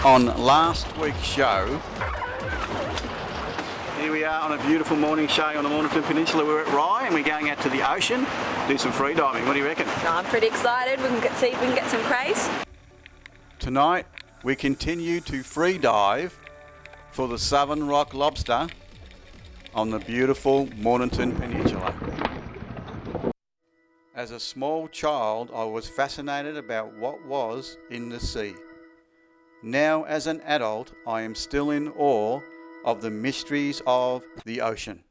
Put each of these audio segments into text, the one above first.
on last week's show. Here we are on a beautiful morning, Shae, on the Mornington Peninsula. We're at Rye and we're going out to the ocean, do some free diving. What do you reckon? I'm pretty excited. We can see if we can get some craze. Tonight we continue to free dive for the Southern Rock lobster on the beautiful Mornington Peninsula. As a small child, I was fascinated about what was in the sea. Now as an adult, I am still in awe of the mysteries of the ocean.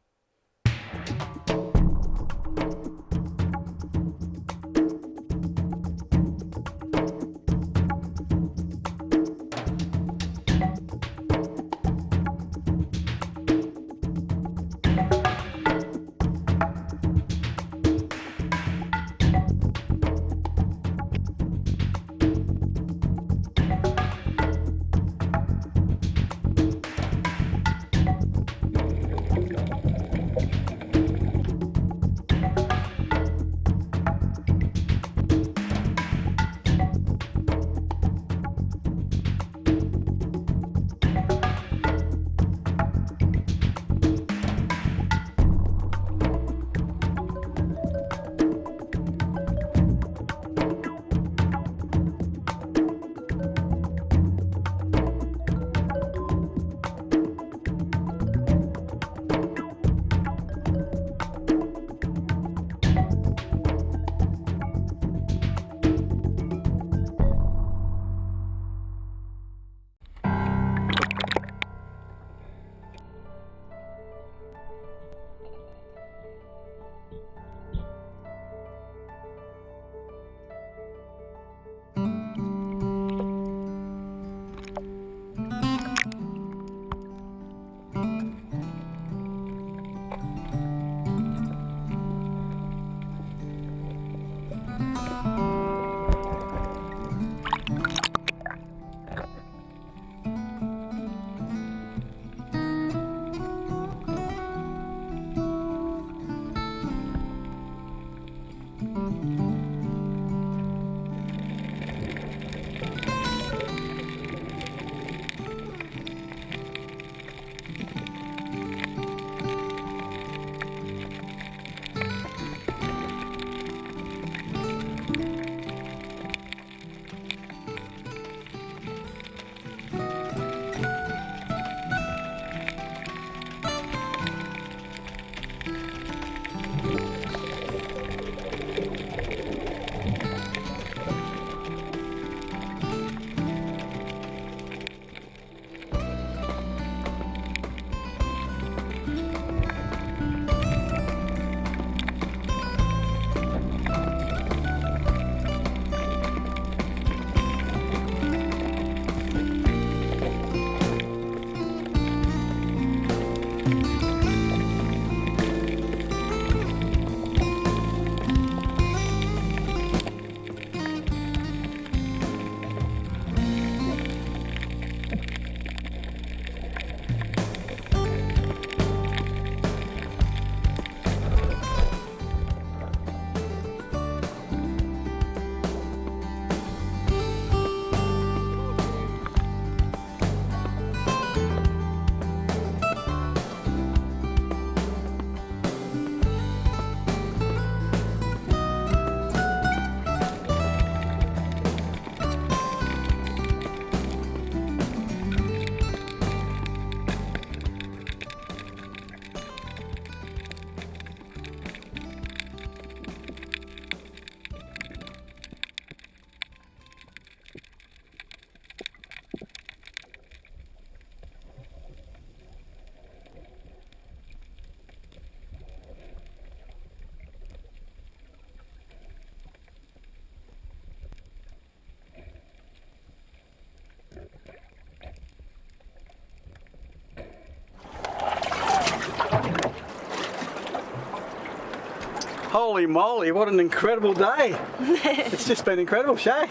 Holy moly, what an incredible day. It's just been incredible, Shae.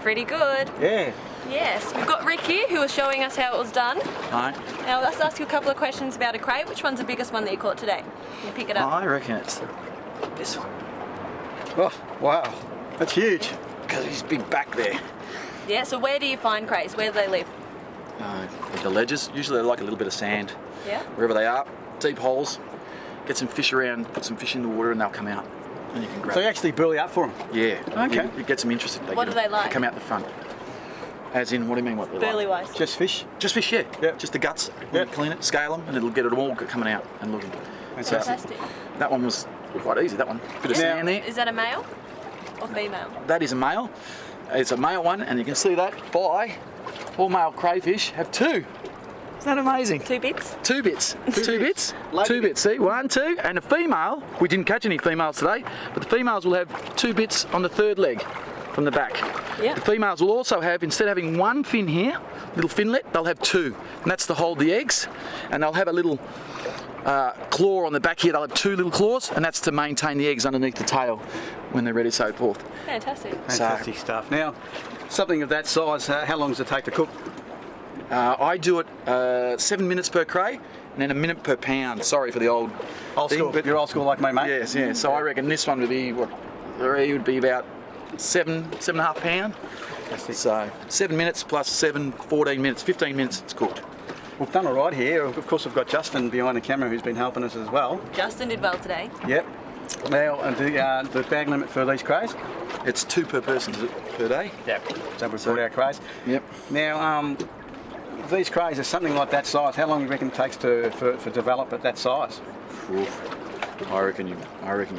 Pretty good. Yeah. Yes, we've got Rick here who was showing us how it was done. Right. Now let's ask you a couple of questions about a crate. Which one's the biggest one that you caught today? You pick it up. I reckon it's this one. Oh, wow. That's huge. Because he's big back there. Yeah, so where do you find crates? Where do they live? the ledges. Usually they like a little bit of sand. Yeah. Wherever they are, deep holes. Get some fish around, put some fish in the water, and they'll come out. And you can grab So you actually burley up for them? Yeah. Okay. It gets them interested. What do they like? They come out the front. As in, what do you mean what they Burley like? wise. Just fish? Just fish, yeah. Yep. Just the guts. Yep. Clean it, scale them, and it'll get it all coming out and looking. So Fantastic. that one was quite easy, that one. Bit of sand there. Is that a male or female? That is a male. It's a male one, and you can see that by all male crayfish have two. Isn't that amazing? 2 bits? 2 bits. 2 bits. Lady 2 bits. See, 1, 2, and a female. We didn't catch any females today, but the females will have 2 bits on the third leg from the back. Yeah. The females will also have, instead of having 1 fin here, little finlet, they'll have 2, and that's to hold the eggs. And they'll have a little claw on the back here. They'll have 2 little claws, and that's to maintain the eggs underneath the tail when they're ready, so forth. Fantastic. Fantastic stuff. Now, something of that size, how long does it take to cook? I do it 7 minutes per cray, and then a minute per pound. Sorry for the old thing, School. but You're old school like me, mate. yes, yeah. So I reckon this one would be what? It would be about 7.5 pound. Fantastic. So 7 minutes plus 7, 14 minutes, 15 minutes. It's cooked. We've done all right here. Of course, we've got Justin behind the camera who's been helping us as well. Justin did well today. Yep. Now, the bag limit for these crays? It's 2 per person per day. Yep. So we've brought our crays. Yep. Now, these crays are something like that size. How long do you reckon it takes for develop at that size? Oof. I reckon you'd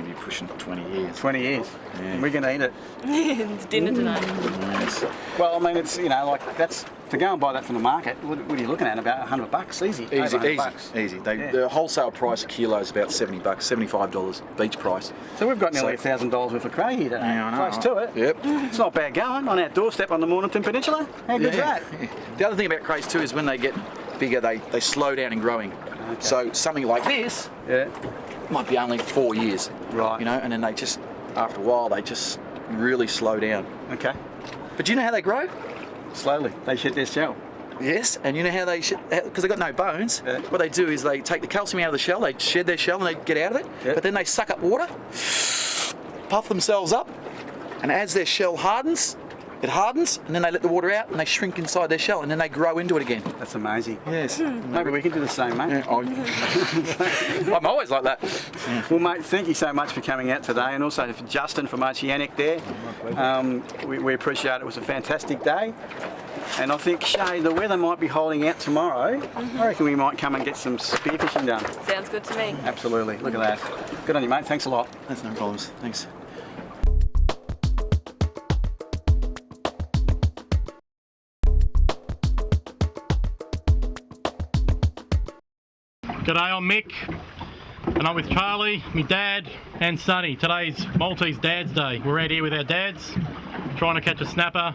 be pushing 20 years. 20 years. Yeah. And we're going to eat it. It's dinner tonight. Yes. Well, I mean, it's, like that's, to go and buy that from the market, what are you looking at? About $100? Easy. Over Easy, $100. easy. Yeah. The wholesale price a kilo is about $70, $75 beach price. So we've got nearly So- $1,000 worth of cray here today. Yeah, I know. Close to it. Yep. It's not bad going on our doorstep on the Mornington Peninsula. How good's that? Yeah. The other thing about crays too is when they get bigger, they slow down in growing. Okay. So something like this Yeah. might be only 4 years. Right. And then they just, after a while, they just really slow down. Okay. But do you know how they grow? Slowly. They shed their shell. Yes, and you know how they, because they've got no bones, Yeah. what they do is they take the calcium out of the shell, they shed their shell and they get out of it, Yeah. but then they suck up water, puff themselves up, and as their shell hardens, it hardens, and then they let the water out and they shrink inside their shell, and then they grow into it again. That's amazing. Yes. Maybe we can do the same, mate. Yeah, I'm always like that. Well, mate, thank you so much for coming out today, and also for Justin from Oceanic there. We appreciate it. It was a fantastic day. And I think, Shae, the weather might be holding out tomorrow. I reckon we might come and get some spearfishing done. Sounds good to me. Absolutely. Look at that. Good on you, mate. Thanks a lot. That's no problems. Thanks. G'day, I'm Mick, and I'm with Charlie, my dad, and Sonny. Today's Maltese Dad's Day. We're out here with our dads, trying to catch a snapper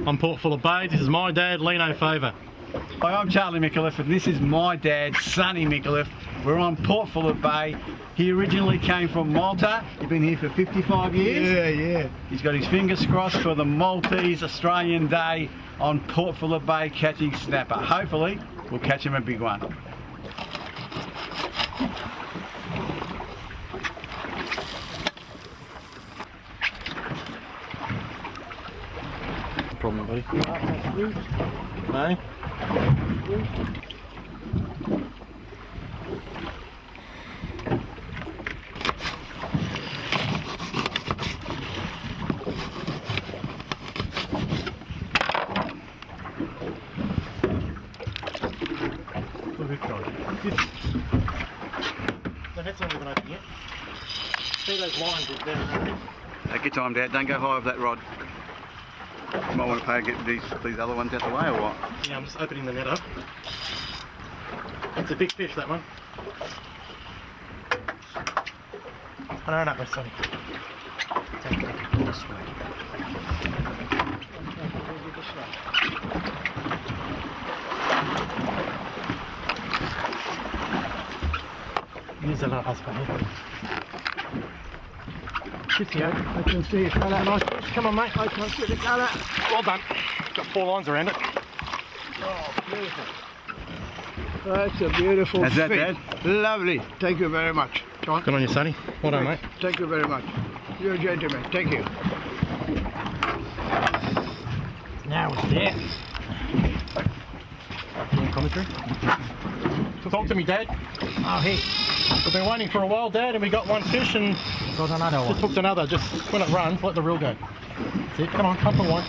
on Port Phillip Bay. This is my dad, Lino Favour. Hi, I'm Charlie Micallef, and this is my dad, Sonny Micallef. We're on Port Phillip Bay. He originally came from Malta. He's been here for 55 years. Yeah. He's got his fingers crossed for the Maltese Australian Day on Port Phillip Bay catching snapper. Hopefully, we'll catch him a big one. Problem, buddy. No? The net's not even open yet. See those lines are there. Take your time, Dad. Don't go high with that rod. You might want to get these other ones out the way or what? Yeah, I'm just opening the net up. It's a big fish, that one. I don't know, my Sonny. This way. Use a little husband here. I can see it. Nice. Come on, mate. I can see the colour. Well done. Got 4 lines around it. Oh, beautiful. That's a beautiful How's that, fish. Dad? Lovely. Thank you very much. John. Good on you, Sonny. Well done, mate. Thank you very much. You're a gentleman. Thank you. Now it's there. commentary. Talk to me, Dad. Oh, hey, We've been waiting for a while, Dad, and we got one fish and got another just one. hooked another. Just when it runs, let the reel go. That's it. Come on, come for one.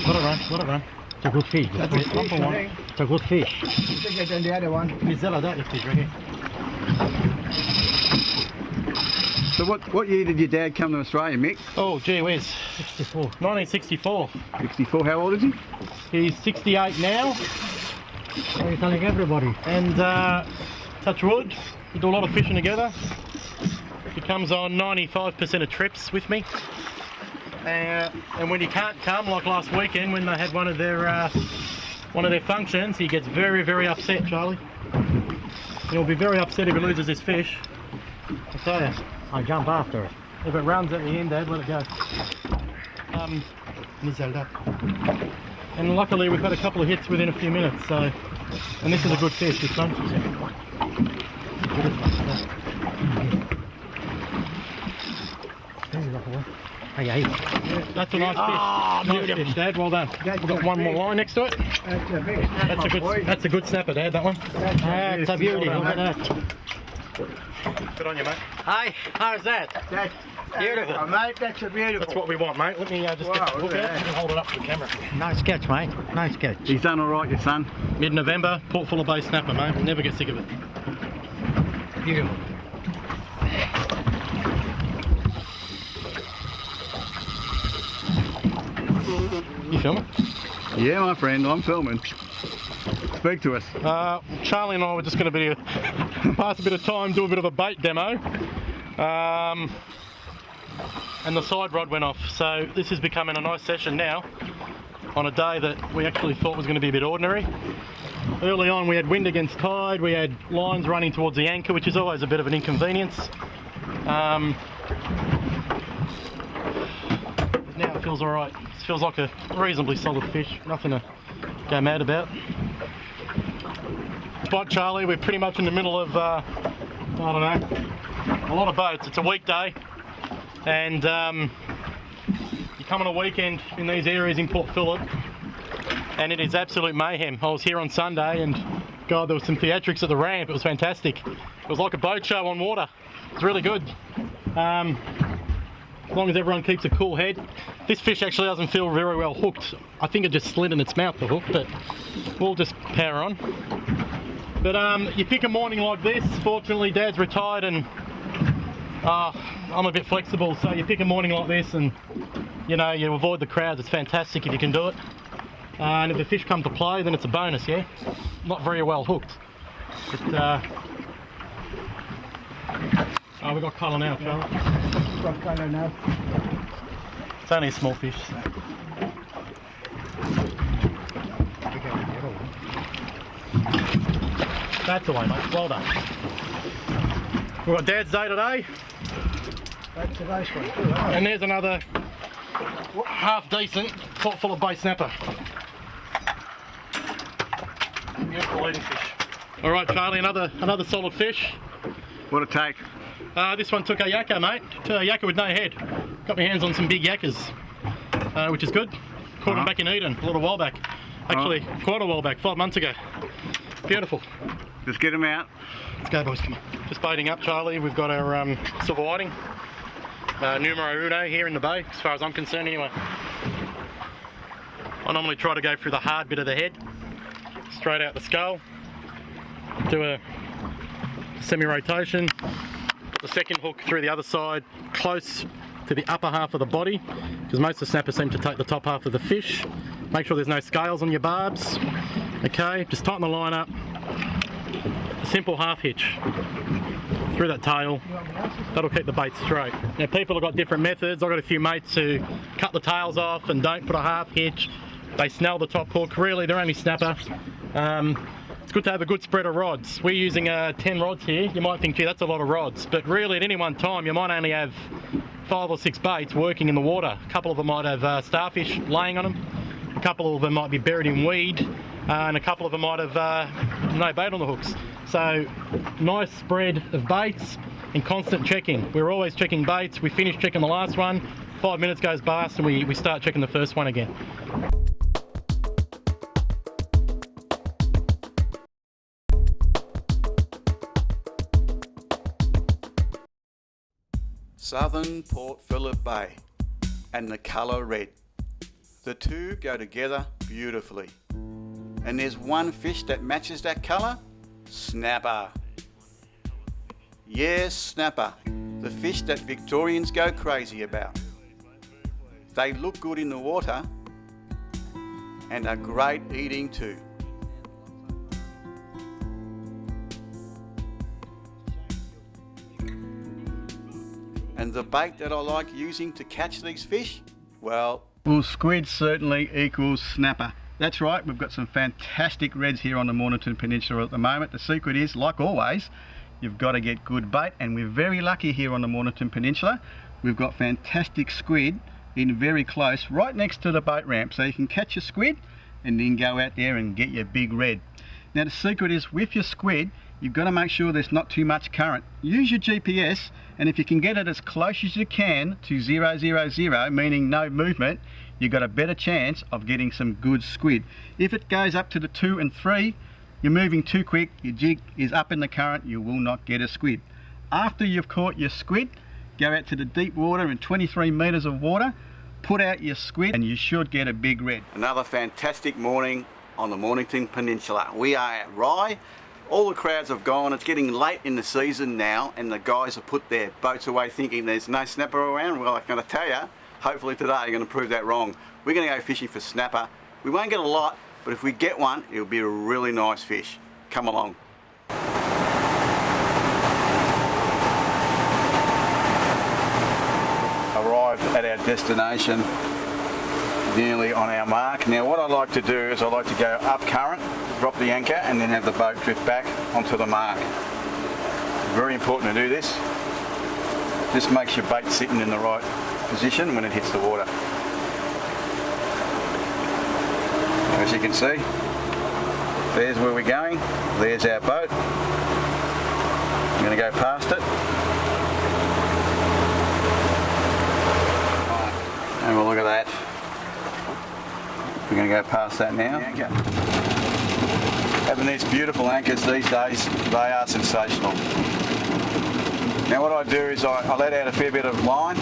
Let it run, let it run. It's a good fish. That's it, come for one. It's a good fish. You get on the other one. Mizella, that fish right here. So what year did your dad come to Australia, Mick? Oh, gee whiz. 64. 1964. 64, how old is he? He's 68 now, What are you telling everybody? and touch wood, we do a lot of fishing together. He comes on 95% of trips with me. And when he can't come, like last weekend when they had one of their functions, he gets very, very upset, Charlie. He'll be very upset if he loses his fish. I tell you, I jump after it. if it runs at the end, Dad, let it go. Zelda. And luckily we've had a couple of hits within a few minutes, so, and this is a good fish, this one. Hey, That's a nice fish. Nice fish, Dad, well done. We've got one more line next to it. That's a big. That's a good snapper, Dad, that one. that's a beauty. Look at that. Good on you, mate. Hi, how's that? That's Beautiful. mate, that's a beautiful. That's what we want, mate. Let me just get Wow, the hook look at out. that. You can hold it up to the camera. Nice catch, mate. Nice catch. He's done all right, your son. Mid-November, Port Phillip Bay snapper, mate. Never get sick of it. Beautiful. You filming? Yeah, my friend, I'm filming. Speak to us. Charlie and I were just going to pass a bit of time, do a bit of a bait demo. And the side rod went off. So this is becoming a nice session now on a day that we actually thought was going to be a bit ordinary. Early on we had wind against tide, we had lines running towards the anchor, which is always a bit of an inconvenience. Now it feels alright. It feels like a reasonably solid fish, nothing to go mad about. But Charlie, we're pretty much in the middle of, I don't know, a lot of boats. It's a weekday, and you come on a weekend in these areas in Port Phillip, and it is absolute mayhem. I was here on Sunday, and God, there was some theatrics at the ramp. It was fantastic. It was like a boat show on water. It's really good. As long as everyone keeps a cool head. This fish actually doesn't feel very well hooked. I think it just slid in its mouth, the hook, but we'll just power on. But you pick a morning like this. Fortunately, Dad's retired and I'm a bit flexible, so you pick a morning like this and you know, you avoid the crowds. It's fantastic if you can do it. And if the fish come to play, then it's a bonus, yeah? Not very well hooked. But, oh, we've got colour now, Charlie. Got colour now. It's only a small fish. So. That's away, mate. Well done. We've got Dad's day today, That's a nice one too, huh? and there's another half decent Port Phillip Bay snapper. Beautiful eating fish. All right, Charlie, another solid fish. What a take. This one took a yakka, mate. A yakka with no head. Got my hands on some big yakkas, which is good. Caught them back in Eden a little while back. Actually, quite a while back, 5 months ago. Beautiful. Just get him out. Let's go, boys, come on. Just baiting up, Charlie. We've got our silver whiting. Numero uno here in the bay, as far as I'm concerned anyway. I normally try to go through the hard bit of the head, straight out the skull, do a semi-rotation, put the second hook through the other side, close to the upper half of the body, because most of the snappers seem to take the top half of the fish. Make sure there's no scales on your barbs. Okay, just tighten the line up. A simple half hitch through that tail. That'll keep the bait straight. Now people have got different methods. I've got a few mates who cut the tails off and don't put a half hitch. They snell the top hook. Really, they're only snapper. It's good to have a good spread of rods. We're using 10 rods here. You might think, gee, that's a lot of rods. But really, at any one time, you might only have 5 or 6 baits working in the water. A couple of them might have starfish laying on them. A couple of them might be buried in weed. And a couple of them might have no bait on the hooks. So, nice spread of baits and constant checking. We're always checking baits. We finish checking the last one, 5 minutes goes past and we start checking the first one again. Southern Port Phillip Bay and the colour red. The two go together beautifully. And there's one fish that matches that colour, snapper. Yes, snapper, the fish that Victorians go crazy about. They look good in the water and are great eating too. And the bait that I like using to catch these fish, well, Squid certainly equals snapper. That's right, we've got some fantastic reds here on the Mornington Peninsula at the moment. The secret is, like always, you've got to get good bait, and we're very lucky here on the Mornington Peninsula. We've got fantastic squid in very close, right next to the boat ramp, so you can catch your squid and then go out there and get your big red. Now the secret is, with your squid, you've got to make sure there's not too much current. Use your GPS, and if you can get it as close as you can to 000, meaning no movement, you've got a better chance of getting some good squid. If it goes up to the 2 and 3, you're moving too quick, your jig is up in the current, you will not get a squid. After you've caught your squid, go out to the deep water in 23 metres of water, put out your squid, and you should get a big red. Another fantastic morning on the Mornington Peninsula. We are at Rye. All the crowds have gone. It's getting late in the season now, and the guys have put their boats away thinking there's no snapper around. Well, I'm going to tell you, hopefully today you're going to prove that wrong. We're going to go fishing for snapper. We won't get a lot, but if we get one, it'll be a really nice fish. Come along. Arrived at our destination, nearly on our mark. Now what I like to do is I like to go up current, drop the anchor, and then have the boat drift back onto the mark. Very important to do this. This makes your bait sitting in the right position when it hits the water. As you can see, there's where we're going. There's our boat. I'm going to go past it. Have a look at that. We're going to go past that now. Having these beautiful anchors these days, they are sensational. Now what I do is I let out a fair bit of line,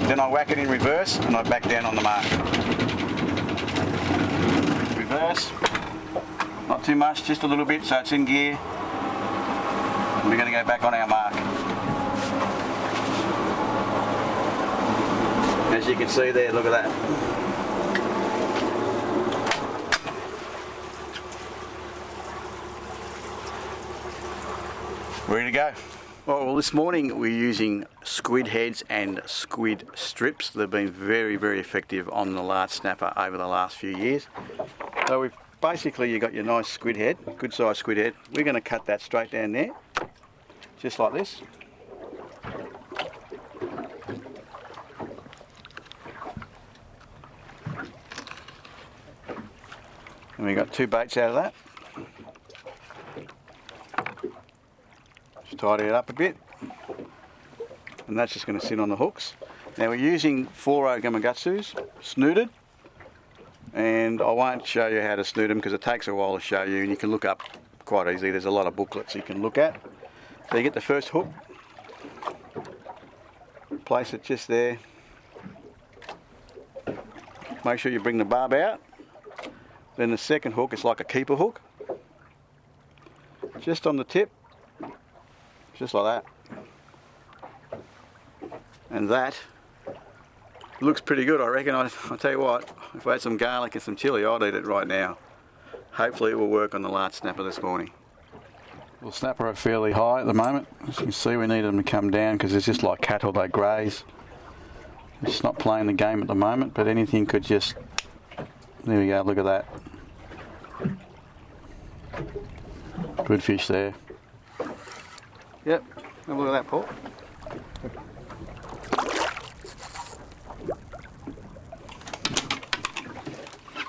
then I whack it in reverse and I back down on the mark. Reverse, not too much, just a little bit so it's in gear. And we're going to go back on our mark. As you can see there, look at that. Ready to go. Well, this morning we're using squid heads and squid strips. They've been very, very effective on the large snapper over the last few years. So we've basically, you got your nice squid head, good sized squid head. We're going to cut that straight down there, just like this. And we got 2 baits out of that. Just tidy it up a bit. And that's just going to sit on the hooks. Now we're using 4 Gamakatsus, snooted. And I won't show you how to snoot them because it takes a while to show you, and you can look up quite easily. There's a lot of booklets you can look at. So you get the first hook, place it just there. Make sure you bring the barb out. Then the second hook is like a keeper hook, just on the tip, just like that. And that looks pretty good, I reckon. I'll tell you what, if I had some garlic and some chilli, I'd eat it right now. Hopefully it will work on the large snapper this morning. Well, snapper are fairly high at the moment. As you can see, we need them to come down because it's just like cattle, they graze. It's not playing the game at the moment, but anything could just... There we go, look at that. Good fish there. Yep, have a look at that, Paul.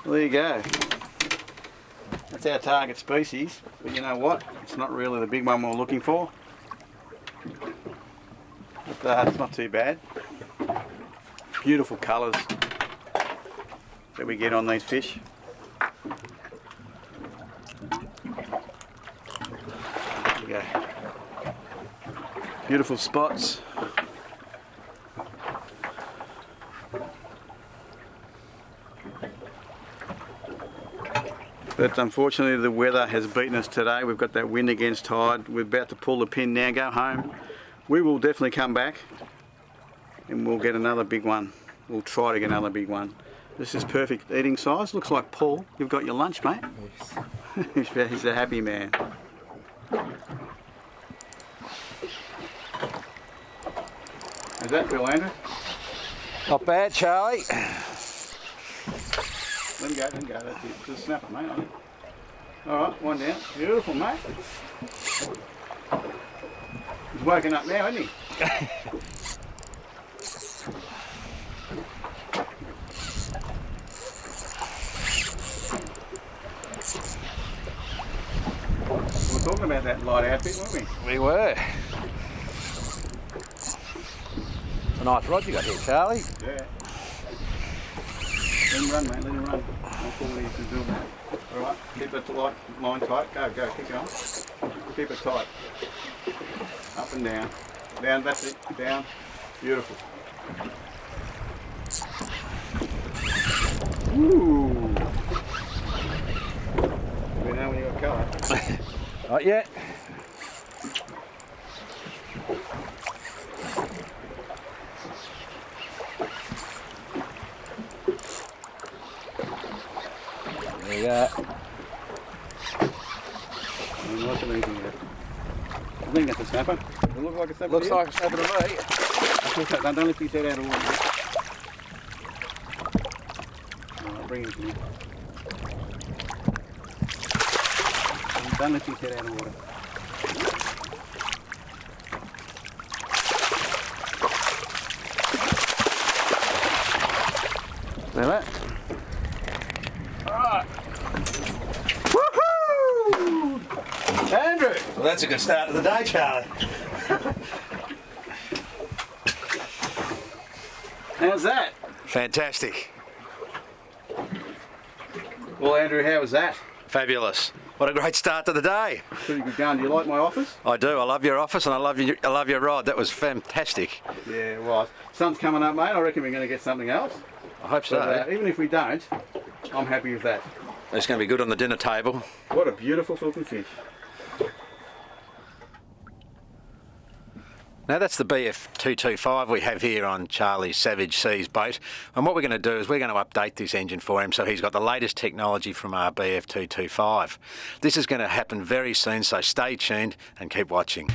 There you go. That's our target species, but you know what? It's not really the big one we're looking for. But it's not too bad. Beautiful colours that we get on these fish. There you go. Beautiful spots. But unfortunately the weather has beaten us today. We've got that wind against tide. We're about to pull the pin now, go home. We will definitely come back and we'll get another big one. We'll try to get another big one. This is perfect eating size. Looks like Paul, you've got your lunch, mate. Yes. He's a happy man. How's that feel, Andrew? Not bad, Charlie. Let him go, that's it. Just snap it, mate. Alright, one down. Beautiful, mate. He's woken up now, isn't he? We were talking about that light outfit, weren't we? We were. It's a nice rod you got here, Charlie. Yeah. Let him run, mate, let him run. I'll pull what he's doing. Alright, keep it line tight. Go, keep going. Keep it tight. Up and down. Down, that's it. Down. Beautiful. Ooh. We know when you got colour. Not yet. There you go. What's it eating there? I think that's a snapper. Does it look like a snapper? Looks to you? like a snapper to me. Don't lift his head out of water. I'll bring him to you. Don't lift his head out of water. See that? Alright. Woohoo! Andrew! Well, that's a good start to the day, Charlie. How's that? Fantastic. Well, Andrew, how was that? Fabulous. What a great start to the day. Pretty good going. Do you like my office? I do. I love your office and I love your rod. That was fantastic. Yeah, right. Sun's coming up, mate. I reckon we're going to get something else. I hope so. But, even if we don't, I'm happy with that. It's going to be good on the dinner table. What a beautiful looking fish. Now that's the BF225 we have here on Charlie's Savage Seas boat, and what we're going to do is we're going to update this engine for him so he's got the latest technology from our BF225. This is going to happen very soon, so stay tuned and keep watching.